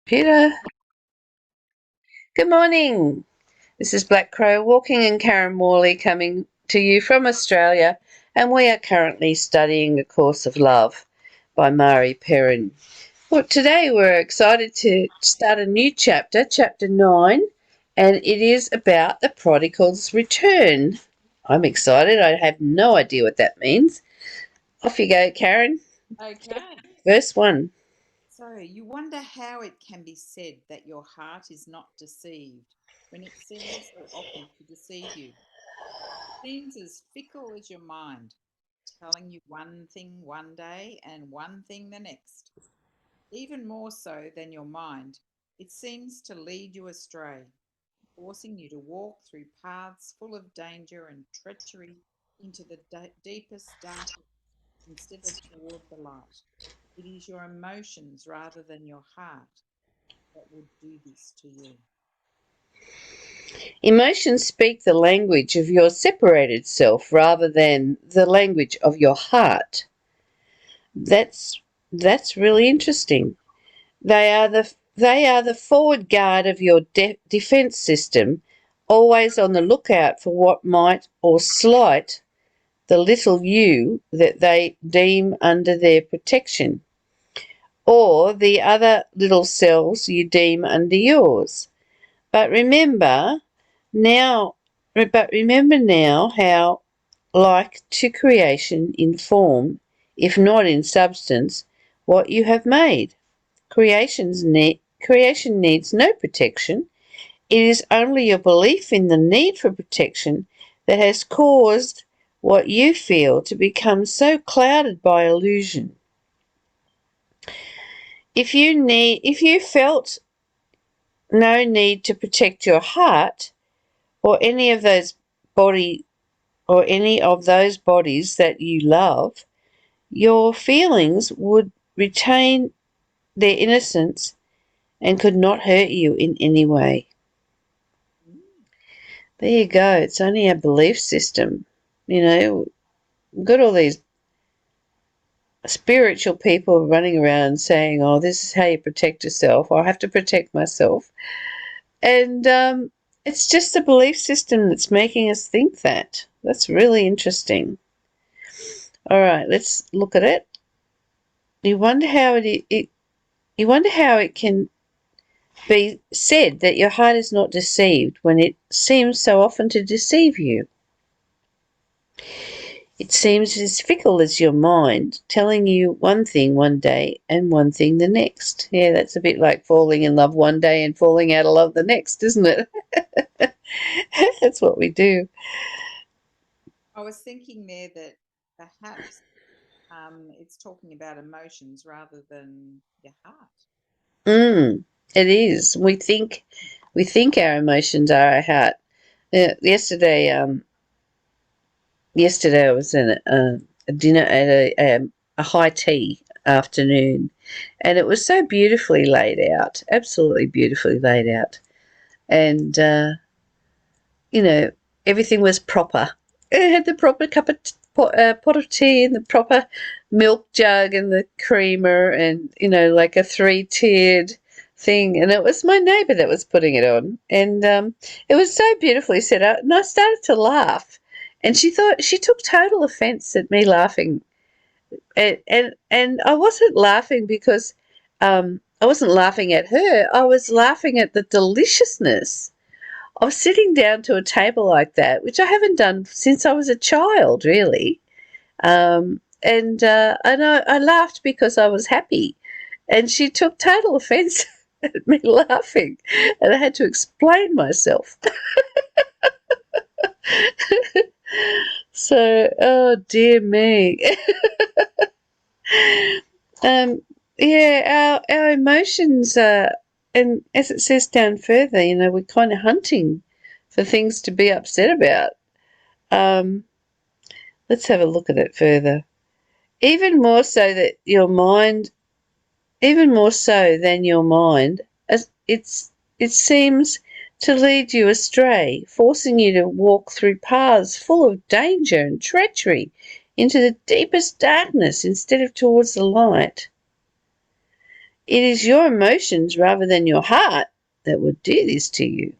Computer. Good morning. This is Black Crow Walking and Karen Morley coming to you from Australia, and we are currently studying The Course of Love by Mari Perron. Well, today we're excited to start a new chapter, chapter 9, and it is about the prodigal's return. I'm excited. I have no idea what that means. Off you go, Karen. Okay. Verse 1. So you wonder how it can be said that your heart is not deceived when it seems so often to deceive you. It seems as fickle as your mind, telling you one thing one day and one thing the next. Even more so than your mind, it seems to lead you astray, forcing you to walk through paths full of danger and treachery into the deepest darkness instead of toward the light. It is your emotions rather than your heart that would do this to you. Emotions speak the language of your separated self rather than the language of your heart. That's really interesting. They are the forward guard of your defense system, always on the lookout for what might or slight the little you that they deem under their protection, or the other little selves you deem under yours. But remember now, but remember now how, like to creation in form, if not in substance, what you have made. Creation needs no protection. It is only your belief in the need for protection that has caused what you feel to become so clouded by illusion. If you felt no need to protect your heart or any of those body or any of those bodies that you love, your feelings would retain their innocence and could not hurt you in any way. There you go. It's only our belief system. We've got all these spiritual people running around saying, oh, this is how you protect yourself. I have to protect myself. And it's just the belief system that's making us think that. That's really interesting. All right, let's look at it. You wonder how you wonder how it can be said that your heart is not deceived when it seems so often to deceive you. It seems as fickle as your mind, telling you one thing one day and one thing the next. Yeah, that's a bit like falling in love one day and falling out of love the next, isn't it? That's what we do. I was thinking there that perhaps it's talking about emotions rather than your heart. It is. We think our emotions are our heart. Yesterday, I was in a dinner at a high tea afternoon, and it was so beautifully laid out, absolutely beautifully laid out, and you know everything was proper. It had the proper cup of pot of tea and the proper milk jug and the creamer, and like a three-tiered thing, and it was my neighbour that was putting it on, and it was so beautifully set up, and I started to laugh, and she took total offence at me laughing, and I wasn't laughing because I wasn't laughing at her. I was laughing at the deliciousness of sitting down to a table like that, which I haven't done since I was a child, really. And I laughed because I was happy, and she took total offence at me laughing, and I had to explain myself. So, oh dear me. um, yeah, our emotions are, and as it says down further, we're kind of hunting for things to be upset about. Um, let's have a look at it further. Even more so that your mind, even more so than your mind, as it seems to lead you astray, forcing you to walk through paths full of danger and treachery into the deepest darkness instead of towards the light. It is your emotions rather than your heart that would do this to you.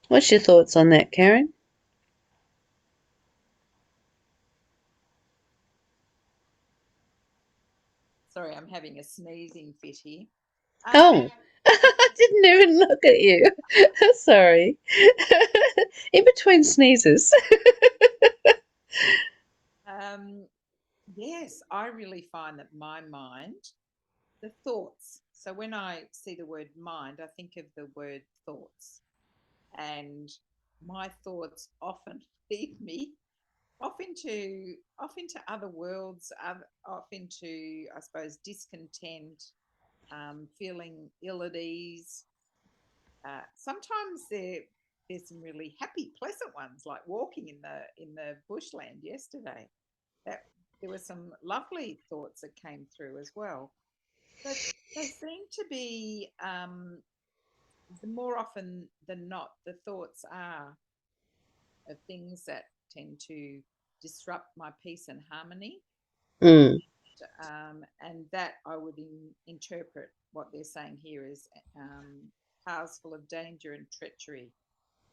What's your thoughts on that, Karen? Sorry, I'm having a sneezing fit here. Oh, I didn't even look at you. Sorry. In between sneezes. Um, yes, I really find that my mind, the thoughts. So when I see the word mind, I think of the word thoughts. And my thoughts often lead me off into other worlds, off into, I suppose, discontent, feeling ill at ease. Sometimes there's some really happy, pleasant ones, like walking in the bushland yesterday. That there were some lovely thoughts that came through as well. But they seem to be, the more often than not, the thoughts are of things that tend to disrupt my peace and harmony. Mm, And that I would interpret what they're saying here is, paths full of danger and treachery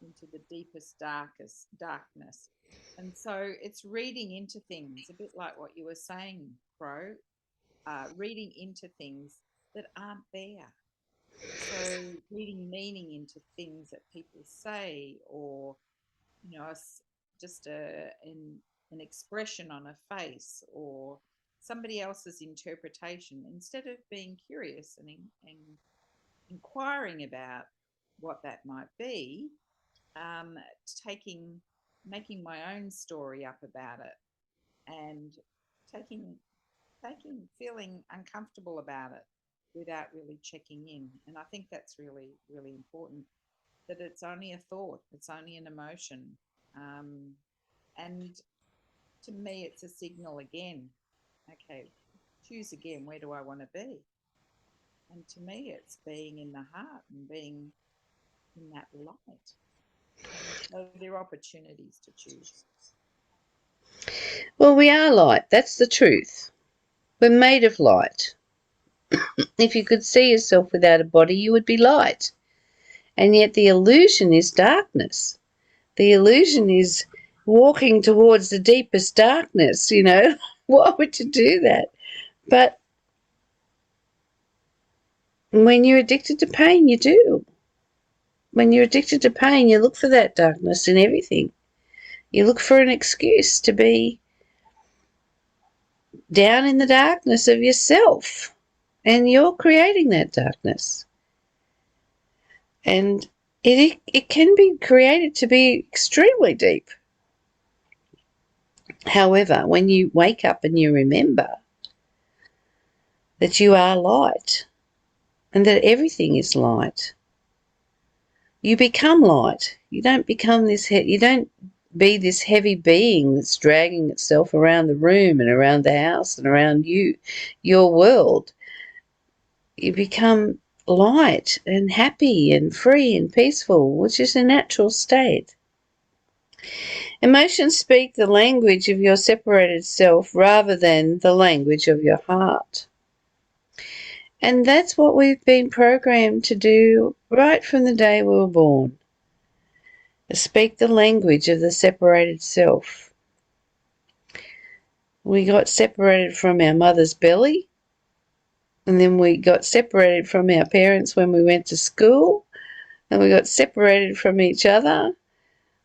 into the deepest, darkest darkness. And so it's reading into things, a bit like what you were saying, Crow, reading into things that aren't there. So reading meaning into things that people say, or just an expression on a face, or somebody else's interpretation, instead of being curious and inquiring about what that might be, um, taking making my own story up about it, and taking feeling uncomfortable about it without really checking in. And I think that's really, really important, that it's only a thought, it's only an emotion. Um, and to me, it's a signal again. Okay, choose again. Where do I want to be? And to me, it's being in the heart and being in that light. And so there are opportunities to choose. well, we are light. That's the truth. We're made of light. If you could see yourself without a body, you would be light. And yet the illusion is darkness. The illusion is walking towards the deepest darkness, you know. Why would you do that? But when you're addicted to pain, you do. When you're addicted to pain, you look for that darkness in everything. You look for an excuse to be down in the darkness of yourself. And you're creating that darkness. And it can be created to be extremely deep. However, when you wake up and you remember that you are light and that everything is light, you become light. You don't become you don't be this heavy being that's dragging itself around the room and around the house and around you, your world. You become light and happy and free and peaceful, which is a natural state. Emotions speak the language of your separated self rather than the language of your heart. And that's what we've been programmed to do right from the day we were born. Speak the language of the separated self. We got separated from our mother's belly, and then we got separated from our parents when we went to school, and we got separated from each other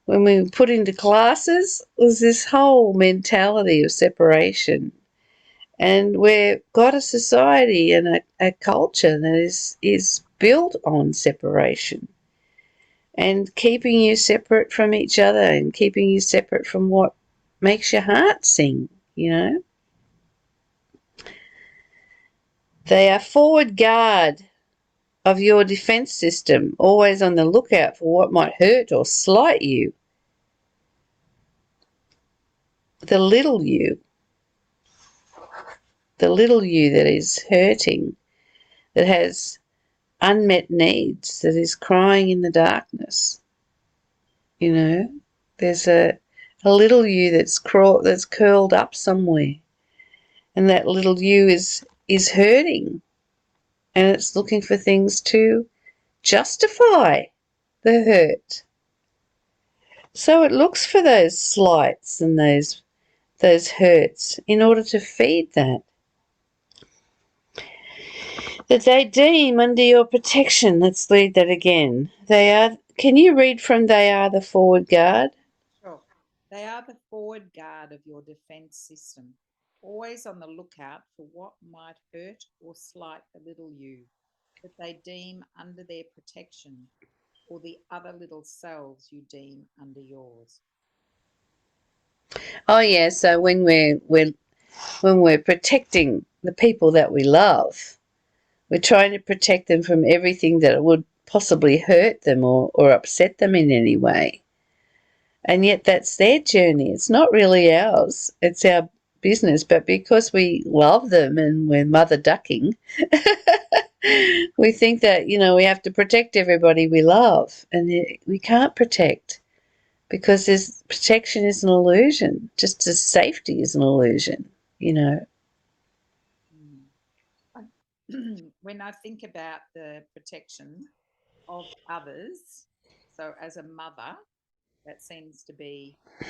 when we were put into classes. It was this whole mentality of separation. And we've got a society and a culture that is built on separation and keeping you separate from each other and keeping you separate from what makes your heart sing, you know. They are forward guard of your defense system, always on the lookout for what might hurt or slight you. The little you that is hurting, that has unmet needs, that is crying in the darkness. You know, there's a little you that's curled up somewhere, and that little you is hurting, and it's looking for things to justify the hurt. So it looks for those slights and those hurts in order to feed that they deem under your protection. Let's read that again. They are. Can you read from they are the forward guard? Sure. They are the forward guard of your defense system, always on the lookout for what might hurt or slight the little you that they deem under their protection, or the other little selves you deem under yours. Oh yeah. So when we're protecting the people that we love, we're trying to protect them from everything that would possibly hurt them or upset them in any way. And yet that's their journey. It's not really ours. It's our business. But because we love them and we're mother ducking, we think that, we have to protect everybody we love. And we can't protect because protection is an illusion, just as safety is an illusion, When I think about the protection of others, so as a mother, that seems to be a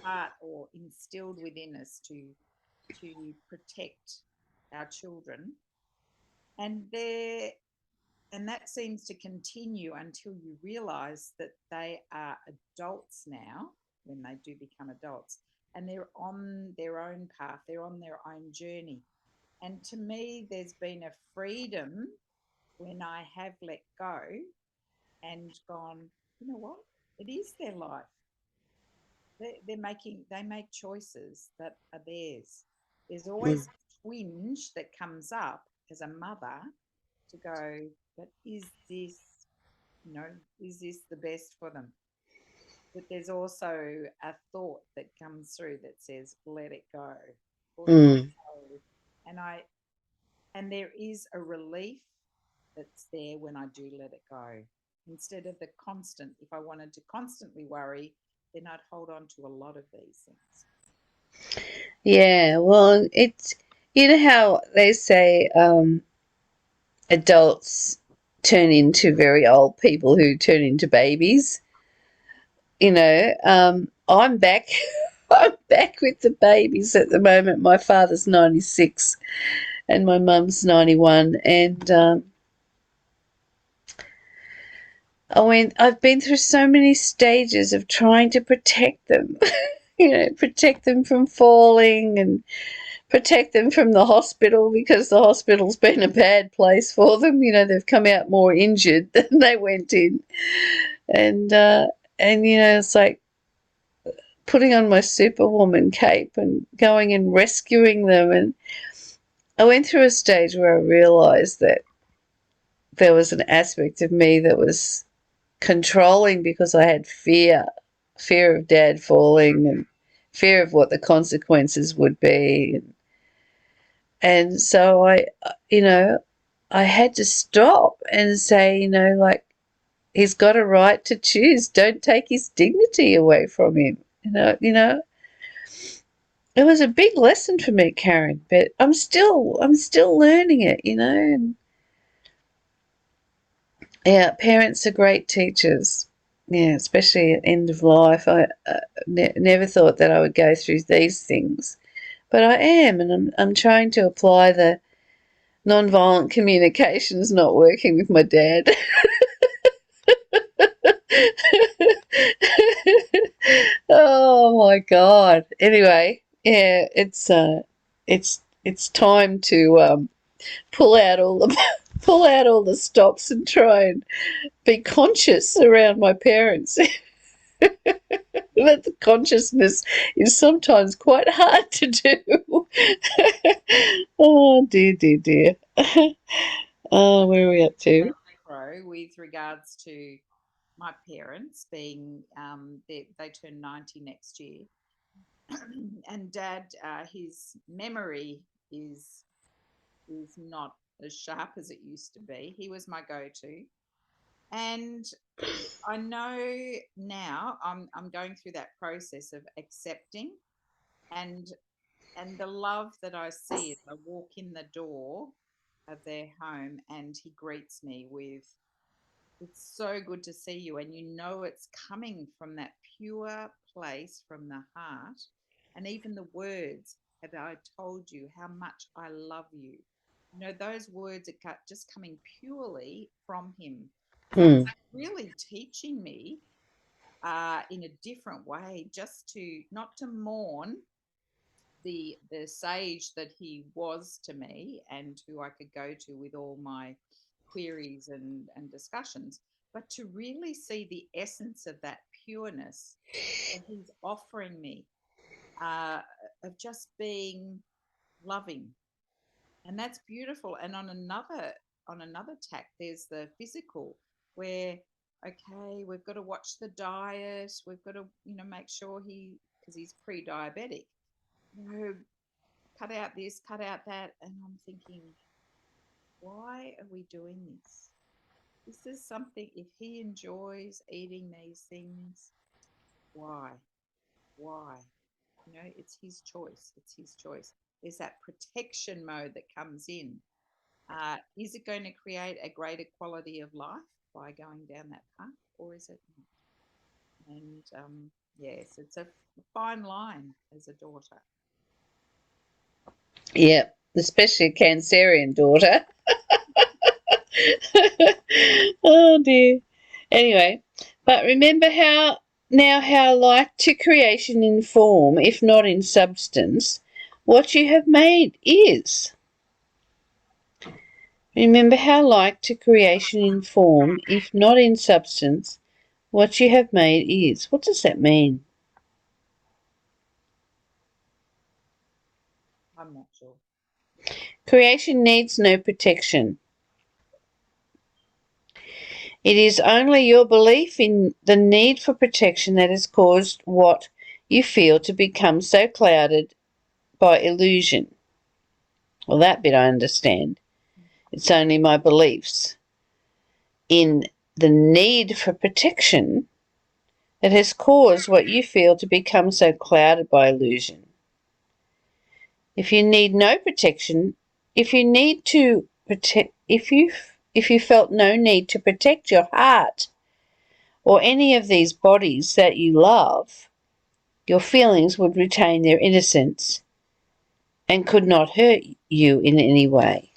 part or instilled within us to protect our children, and there and that seems to continue until you realize that they are adults now when they do become adults, and they're on their own path, they're on their own journey. And to me, there's been a freedom when I have let go and gone, you know what, it is their life. They make choices that are theirs. There's Mm. always a twinge that comes up as a mother to go, but you know, is this the best for them? But there's also a thought that comes through that says, let it go, let it Mm. go. And there is a relief that's there when I do let it go. Instead of the constant, if I wanted to constantly worry, then I'd hold on to a lot of these things. Yeah, well, it's, how they say adults turn into very old people who turn into babies. I'm back. I'm back with the babies at the moment. My father's 96 and my mum's 91, and I've been through so many stages of trying to protect them. Protect them from falling and protect them from the hospital because the hospital's been a bad place for them. They've come out more injured than they went in. And it's like putting on my superwoman cape and going and rescuing them. And I went through a stage where I realized that there was an aspect of me that was controlling because I had fear of dad falling and fear of what the consequences would be. And so I had to stop and say, like, he's got a right to choose. Don't take his dignity away from him. It was a big lesson for me, Karen, but I'm still learning it. And yeah, parents are great teachers. Yeah, especially at end of life. I never thought that I would go through these things, but I am, and I'm trying to apply the non-violent communications not working with my dad. Oh my god. Anyway, yeah, it's time to pull out all the pull out all the stops and try and be conscious around my parents. But the consciousness is sometimes quite hard to do. Oh dear, dear, dear. Oh, where are we up to? With regards to my parents being, they turn 90 next year, and Dad, his memory is not as sharp as it used to be. He was my go-to, and I know now I'm going through that process of accepting and And the love that I see as I walk in the door of their home and he greets me with, "It's so good to see you." And you know it's coming from that pure place from the heart. And even the words, "Have I told you how much I love you?" You know, those words are just coming purely from him. So it's Mm. like really teaching me in a different way, just to not to mourn the sage that he was to me and who I could go to with all my queries and discussions, but to really see the essence of that pureness that he's offering me, uh, of just being loving, and that's beautiful. And on another tack, there's the physical, where okay, we've got to watch the diet, we've got to make sure because he's pre-diabetic, you know, cut out this, cut out that. And I'm thinking, why are we doing this? This is something, if he enjoys eating these things, why? Why? You know, it's his choice. It's his choice. There's that protection mode that comes in. Is it going to create a greater quality of life by going down that path, or is it not? And yes, it's a fine line as a daughter. Yeah, especially a Cancerian daughter. Oh dear. Anyway, but remember how like to creation in form, if not in substance, what you have made is. Remember how like to creation in form, if not in substance, what you have made is. What does that mean? I'm not sure. Creation needs no protection. It is only your belief in the need for protection that has caused what you feel to become so clouded by illusion. Well, that bit I understand. It's only my beliefs in the need for protection that has caused what you feel to become so clouded by illusion. If you need no protection, if you need to protect, if you felt no need to protect your heart or any of these bodies that you love, your feelings would retain their innocence and could not hurt you in any way.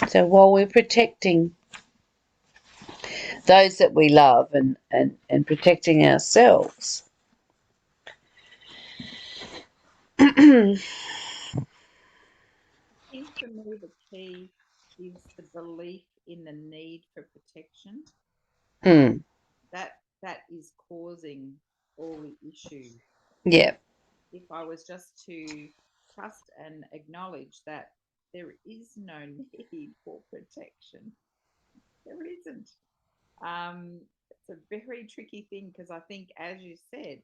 So while we're protecting those that we love and protecting ourselves, I think for me, the key is the belief in the need for protection. mm, That that is causing all the issues. yeah, If I was just to trust and acknowledge that there is no need for protection, there isn't. It's a very tricky thing because I think, as you said,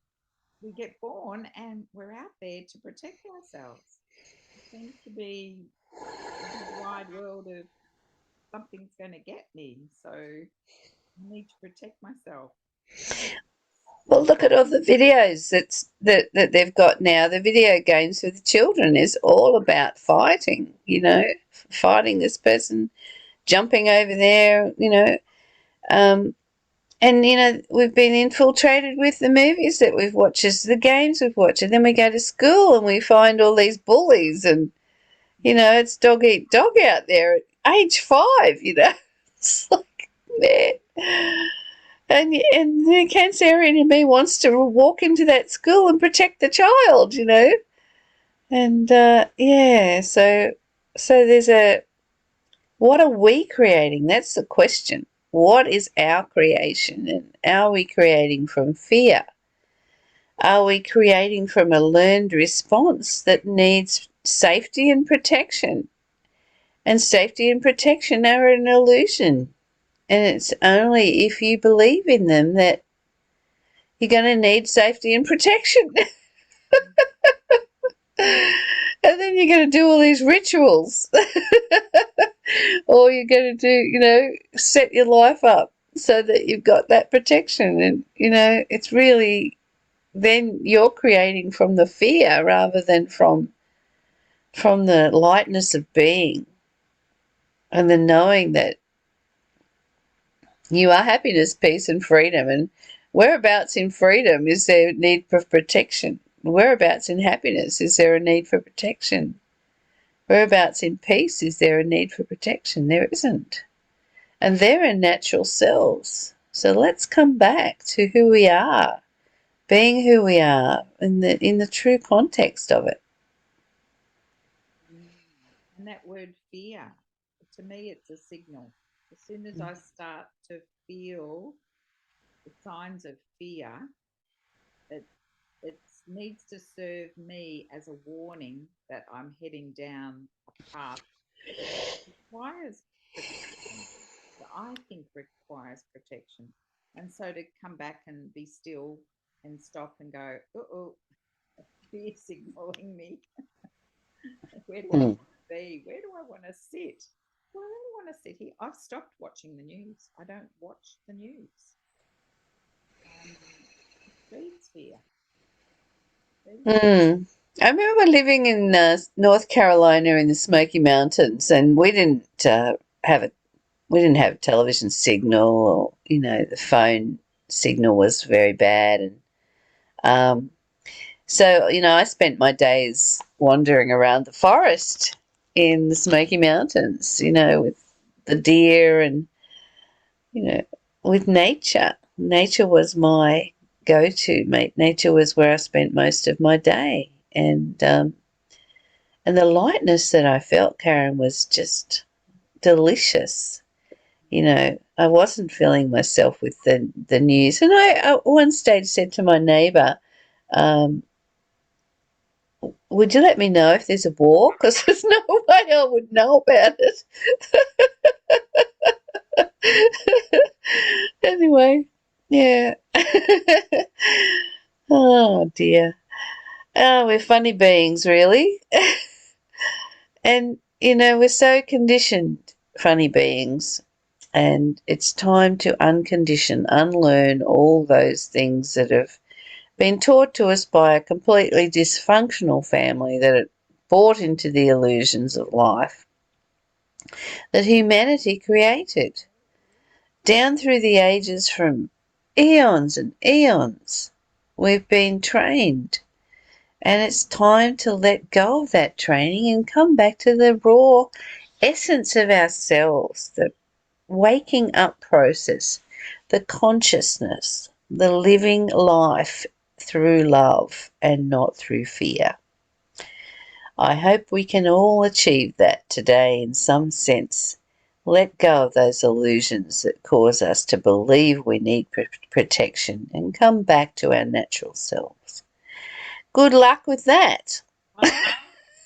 we get born and we're out there to protect ourselves. It seems to be a big wide world of something's going to get me, so I need to protect myself. well, look at all the videos that they've got now. The video games for the children is all about fighting. Fighting this person, jumping over there. And we've been infiltrated with the movies that we've watched, the games we've watched, and then we go to school and we find all these bullies, and it's dog eat dog out there at age 5. It's like, man. And the Cancerian in me wants to walk into that school and protect the child. And yeah, so there's what are we creating? That's the question. What is our creation? And are we creating from fear? Are we creating from a learned response that needs safety and protection? And safety and protection are an illusion. And it's only if you believe in them that you're going to need safety and protection. And then you're going to do all these rituals. Or you're going to set your life up so that you've got that protection. And, it's really then you're creating from the fear rather than from the lightness of being and the knowing that you are happiness, peace, and freedom. And whereabouts in freedom is there a need for protection? Whereabouts in happiness is there a need for protection? Whereabouts in peace is there a need for protection? There isn't. And they're in natural selves. So let's come back to who we are, being who we are in the true context of it. Mm. And that word fear, to me, it's a signal. As soon as I start to feel the signs of fear, it it needs to serve me as a warning that I'm heading down a path that requires protection, that I think requires protection. And so to come back and be still and stop and go, oh, fear signaling me. Where do I Mm. want to be? Where do I want to sit? Well, I don't want to sit here. I've stopped watching the news. I don't watch the news. Um, it feeds fear. Feeds fear. Mm. I remember living in North Carolina in the Smoky Mountains, and have a we didn't have a television signal, or the phone signal was very bad, and um, so I spent my days wandering around the forest in the Smoky Mountains, with the deer and you know with nature. Nature was my go-to, mate. Nature was where I spent most of my day, and the lightness that I felt, Karen, was just delicious. I wasn't filling myself with the news. And I at one stage said to my neighbour, um, would you let me know if there's a war? Because there's no way I would know about it. Anyway, yeah. Oh, dear. Oh, we're funny beings, really. And, we're so conditioned funny beings. And it's time to uncondition, unlearn all those things that have been taught to us by a completely dysfunctional family that had bought into the illusions of life that humanity created. Down through the ages, from eons and eons, we've been trained. And it's time to let go of that training and come back to the raw essence of ourselves, the waking up process, the consciousness, the living life through love and not through fear. I hope we can all achieve that today in some sense. Let go of those illusions that cause us to believe we need protection and come back to our natural selves. Good luck with that. I like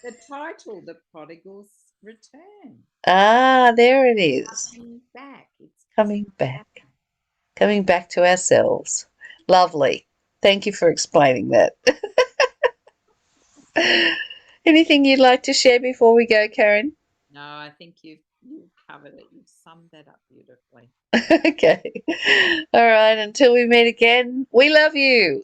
the title, The Prodigal's Return. Ah, there it is. Coming back. It's Coming back. back. Coming back to ourselves. Lovely. Thank you for explaining that. Anything you'd like to share before we go, Karen? No, I think you've covered it. You've summed that up beautifully. Okay. All right. Until we meet again, we love you.